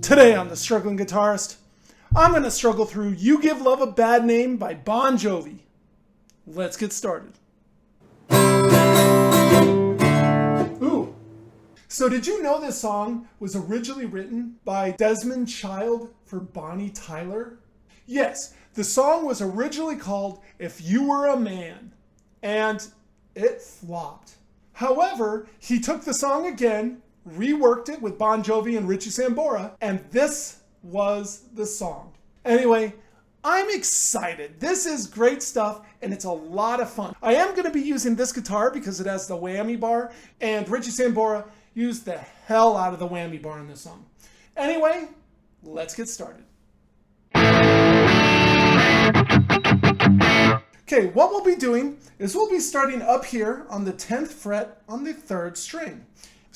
Today on The Struggling Guitarist, I'm going to struggle through You Give Love a Bad Name by Bon Jovi. Let's get started. Ooh. So did you know this song was originally written by Desmond Child for Bonnie Tyler? Yes, the song was originally called If You Were a Man, and it flopped. However, he took the song again, reworked it with Bon Jovi and Richie Sambora, and this was the song. Anyway, I'm excited. This is great stuff, and it's a lot of fun. I am going to be using this guitar because it has the whammy bar, and Richie Sambora used the hell out of the whammy bar in this song. Anyway, let's get started. Okay, what we'll be doing is we'll be starting up here on the 10th fret on the 3rd string.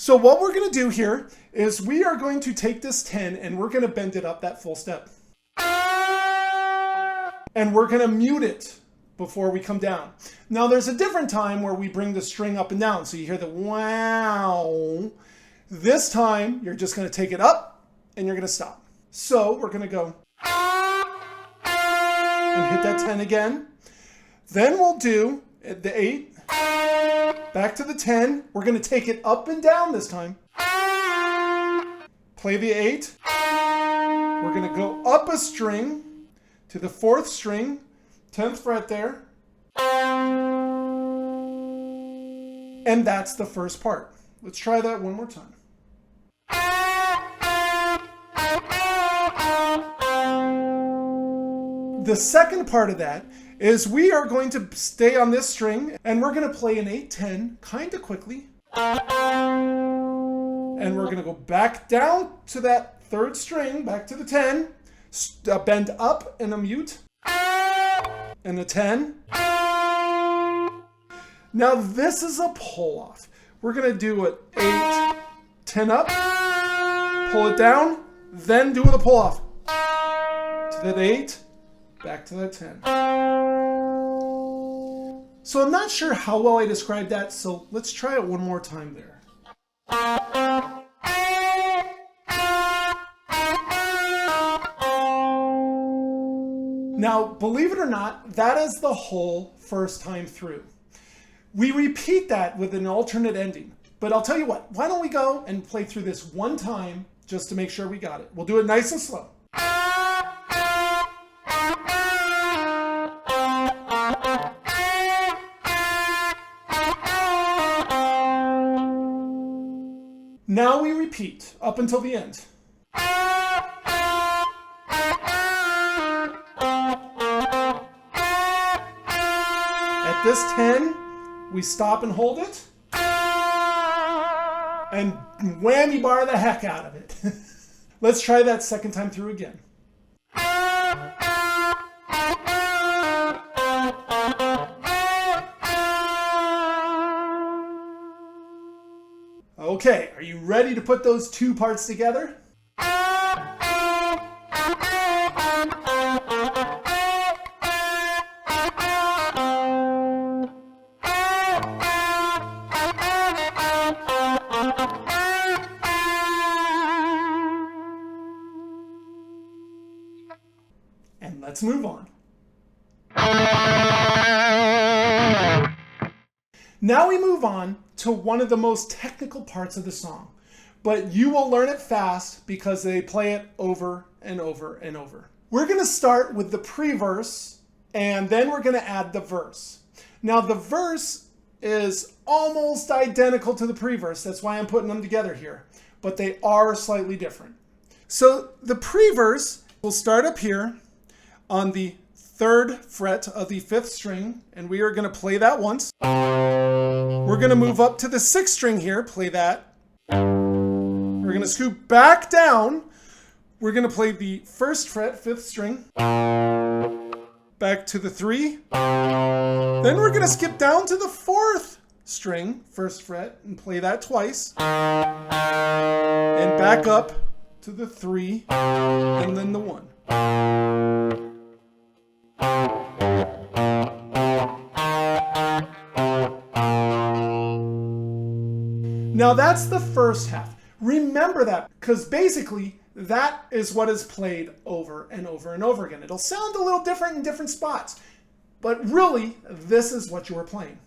So what we're going to do here is we are going to take this 10 and we're going to bend it up that full step. And we're going to mute it before we come down. Now there's a different time where we bring the string up and down. So you hear the wow. This time you're just going to take it up and you're going to stop. So we're going to go and hit that 10 again. Then we'll do the 8. Back to the 10. We're going to take it up and down this time. Play the 8. We're going to go up a string to the 4th string, 10th fret there. And that's the first part. Let's try that one more time. The second part of that is we are going to stay on this string and we're going to play an 8-10 kind of quickly. And we're going to go back down to that 3rd string, back to the 10, bend up and a mute, and the 10. Now this is a pull off. We're going to do it 8, 10 up, pull it down, then do the pull off. To that 8, back to that 10. So I'm not sure how well I described that, so let's try it one more time there. Now, believe it or not, that is the whole first time through. We repeat that with an alternate ending. But I'll tell you what, why don't we go and play through this one time just to make sure we got it. We'll do it nice and slow. Now we repeat up until the end. At this 10, we stop and hold it. And whammy bar the heck out of it. Let's try that second time through again. Okay, are you ready to put those two parts together? And let's move on. Now we move on to one of the most technical parts of the song, but you will learn it fast because they play it over and over and over. We're going to start with the pre-verse and then we're going to add the verse. Now the verse is almost identical to the pre-verse, that's why I'm putting them together here, but they are slightly different. So the pre-verse will start up here on the 3rd fret of the 5th string, and we are going to play that once. We're going to move up to the 6th string here, play that. We're going to scoot back down, We're going to play the 1st fret, 5th string, back to the 3. Then we're going to skip down to the 4th string, 1st fret, and play that twice. And back up to the 3, and then the 1. Now that's the first half. Remember that, because basically that is what is played over and over and over again. It'll sound a little different in different spots, but really this is what you were playing.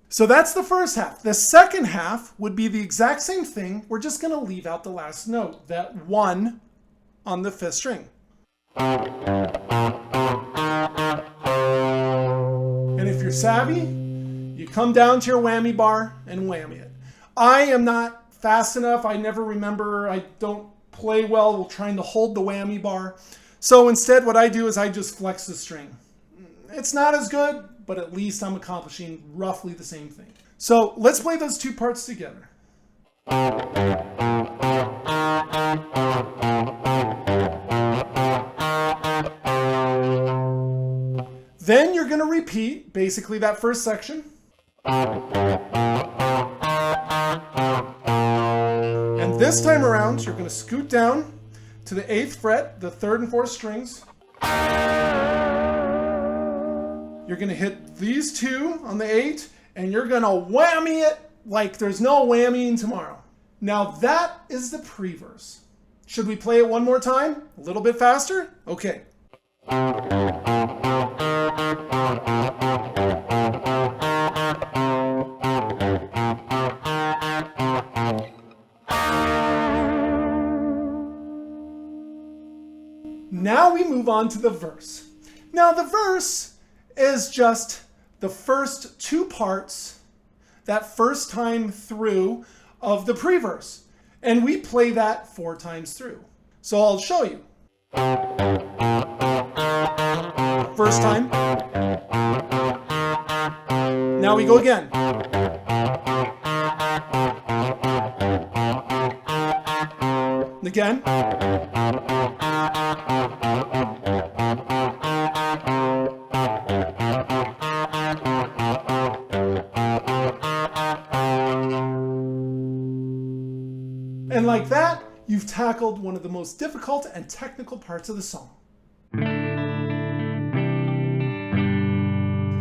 So that's the first half. The second half would be the exact same thing. We're just going to leave out the last note, that 1 on the 5th string. And if you're savvy, you come down to your whammy bar and whammy it. I am not fast enough. I never remember. I don't play well while trying to hold the whammy bar. So instead what I do is I just flex the string. It's not as good, but at least I'm accomplishing roughly the same thing. So let's play those two parts together. Then you're going to repeat basically that first section. And this time around, you're going to scoot down to the 8th fret, the 3rd and 4th strings. You're going to hit these two on the 8, and you're going to whammy it like there's no whammying tomorrow. Now that is the pre-verse. Should we play it one more time? A little bit faster? Okay. Now we move on to the verse. Now the verse is just the first 2 parts, that first time through of the pre-verse. And we play that 4 times through. So I'll show you. First time. Now we go again. Again. And like that, you've tackled one of the most difficult and technical parts of the song.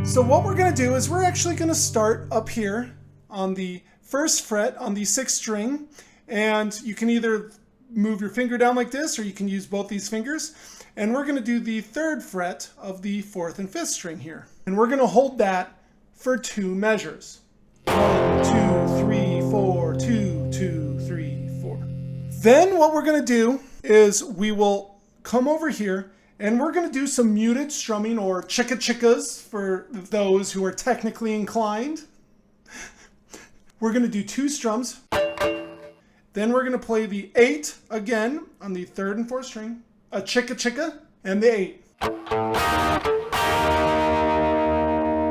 So what we're going to do is we're actually going to start up here on the 1st fret on the 6th string, and you can either move your finger down like this or you can use both these fingers, and we're going to do the 3rd fret of the 4th and 5th string here, and we're going to hold that for 2 measures. 1, 2, 3, 4, 2, 2, 3, 4. Then what we're going to do is we will come over here and we're going to do some muted strumming, or chicka-chickas for those who are technically inclined. We're going to do 2 strums. Then we're going to play the 8 again on the 3rd and 4th string, a chicka-chicka, and the 8.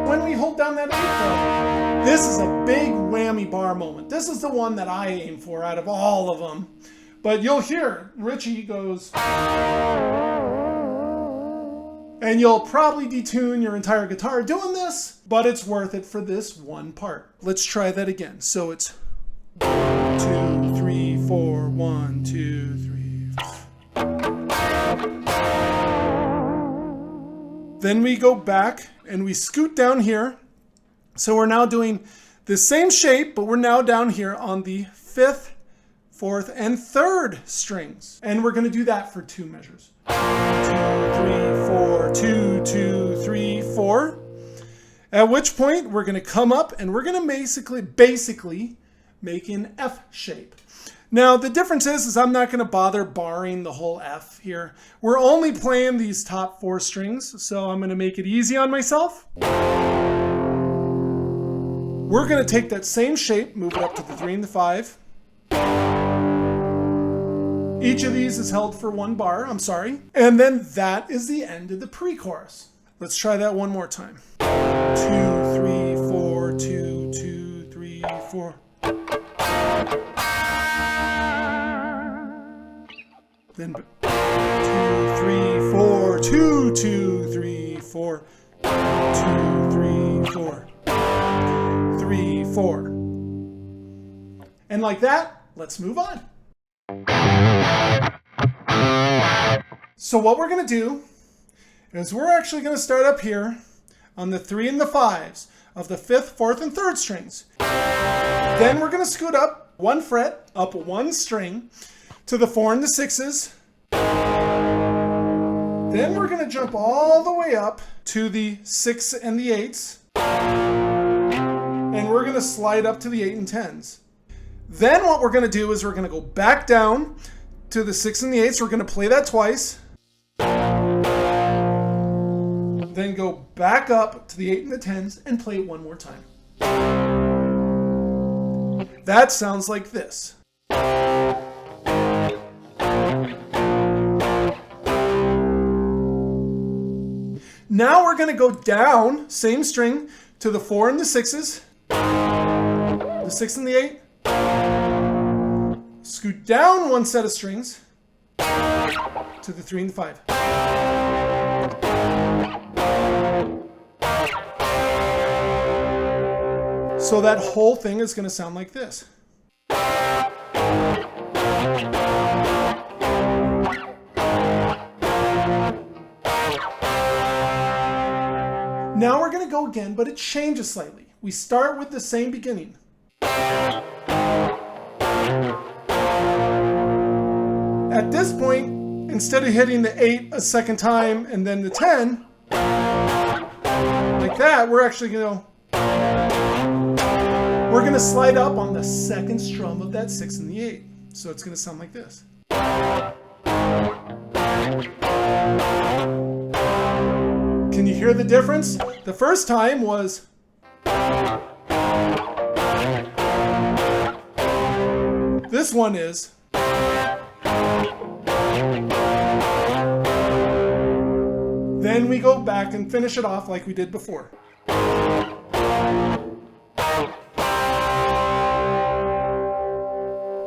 When we hold down that 8 though, this is a big whammy bar moment. This is the one that I aim for out of all of them. But you'll hear Richie goes, and you'll probably detune your entire guitar doing this, but it's worth it for this one part. Let's try that again. So it's 1, 2, 3, 4, 1, 2, 3. Then we go back and we scoot down here. So we're now doing the same shape, but we're now down here on the 5th, 4th, and 3rd strings. And we're going to do that for 2 measures. 2, 3, 4, 2, 2, 3, 4. At which point we're going to come up and we're going to basically make an F shape. Now the difference is I'm not going to bother barring the whole F here. We're only playing these top 4 strings, so I'm going to make it easy on myself. We're going to take that same shape, move it up to the 3 and the 5. Each of these is held for 1 bar, I'm sorry. And then that is the end of the pre-chorus. Let's try that one more time. 2, 3, 4, 2, 2, 3, 4. then 2, 3, 4, 2, 2, 3, 4, 2, 3, 4, 3, 4. And like that, let's move on. So what we're going to do is we're actually going to start up here on the 3 and the 5s of the 5th, 4th, and 3rd strings. Then we're going to scoot up 1 fret, up 1 string to the 4 and the 6s. Then we're going to jump all the way up to the 6 and the 8s. And we're going to slide up to the 8 and 10s. Then what we're going to do is we're going to go back down to the 6 and the 8s. We're going to play that twice. Then go back up to the 8 and the 10s and play it one more time. That sounds like this. Now we're going to go down, same string, to the 4 and the 6s, the 6 and the 8, scoot down 1 set of strings to the 3 and the 5. So that whole thing is going to sound like this. Now we're going to go again, but it changes slightly. We start with the same beginning. At this point, instead of hitting the 8 a second time and then the 10, like that, we're actually going to slide up on the 2nd strum of that 6 and the 8. So it's going to sound like this. Can you hear the difference? The first time was this one is then we go back and finish it off like we did before.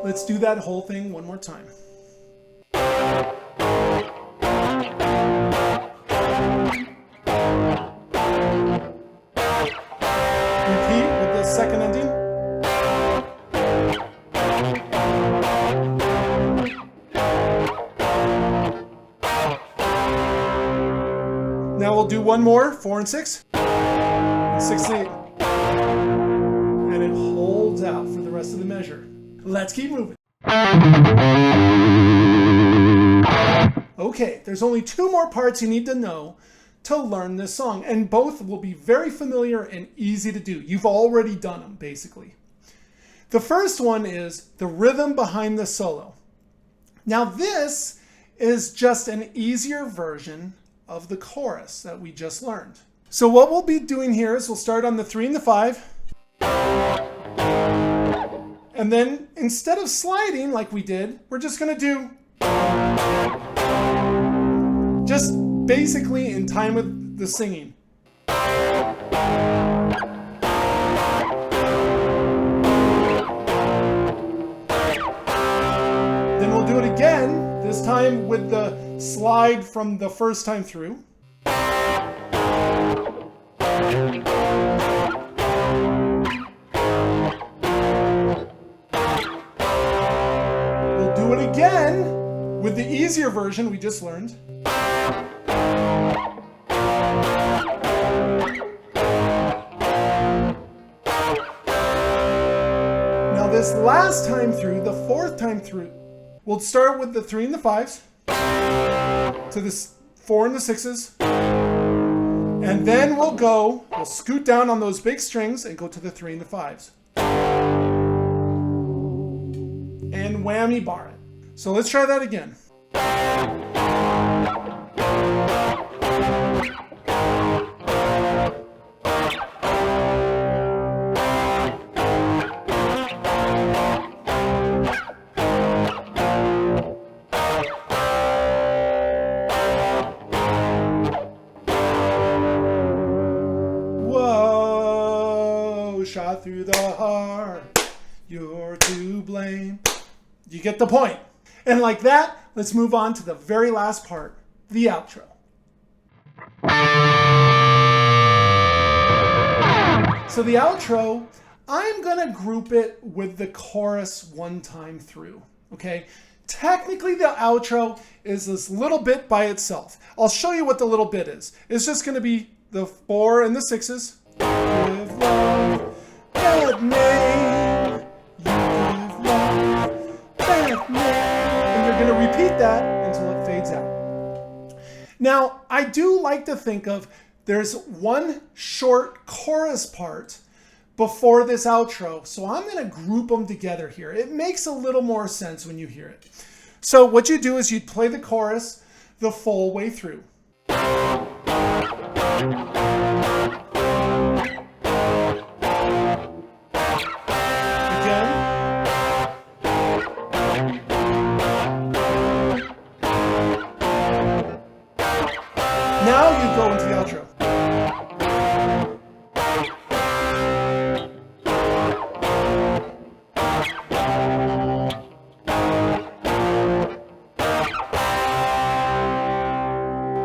Let's do that whole thing one more time. Repeat with the second ending. Now we'll do one more, 4 and 6, 6 and 8. And it holds out for the rest of the measure. Let's keep moving. Okay, there's only 2 more parts you need to know to learn this song, and both will be very familiar and easy to do. You've already done them, basically. The first one is the rhythm behind the solo. Now this is just an easier version of the chorus that we just learned. So what we'll be doing here is we'll start on the 3 and the 5. And then instead of sliding like we did, we're just going to do just basically in time with the singing. Then we'll do it again, this time with the slide from the first time through. We'll do it again with the easier version we just learned. Now this last time through, the 4th time through, we'll start with the 3 and the 5s to the 4 and the 6s, and then we'll scoot down on those big strings and go to the 3 and the 5s. And whammy bar it. So let's try that again. Whoa, shot through the heart, you're to blame. You get the point. And like that, let's move on to the very last part, the outro. So the outro, I'm gonna group it with the chorus one time through, okay? Technically the outro is this little bit by itself. I'll show you what the little bit is. It's just gonna be the 4 and the 6s. Give love, bad name. You give love, bad name. And you're gonna repeat that until it fades out. Now, I do like to think of, there's one short chorus part before this outro. So I'm gonna group them together here. It makes a little more sense when you hear it. So what you do is you'd play the chorus the full way through. Again. Now you go into the outro.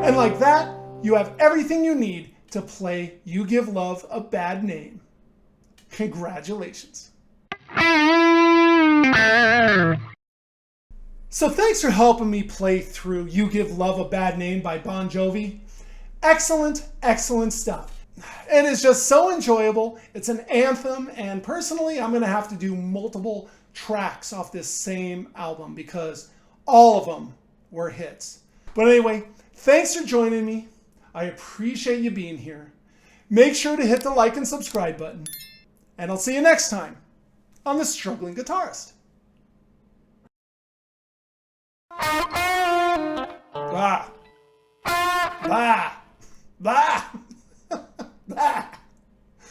And like that, you have everything you need to play You Give Love a Bad Name. Congratulations. So thanks for helping me play through You Give Love a Bad Name by Bon Jovi. Excellent, excellent stuff. It is just so enjoyable. It's an anthem, and personally, I'm gonna have to do multiple tracks off this same album because all of them were hits. But anyway, thanks for joining me. I appreciate you being here. Make sure to hit the like and subscribe button, and I'll see you next time on The Struggling Guitarist. Bah. Bah. Bah.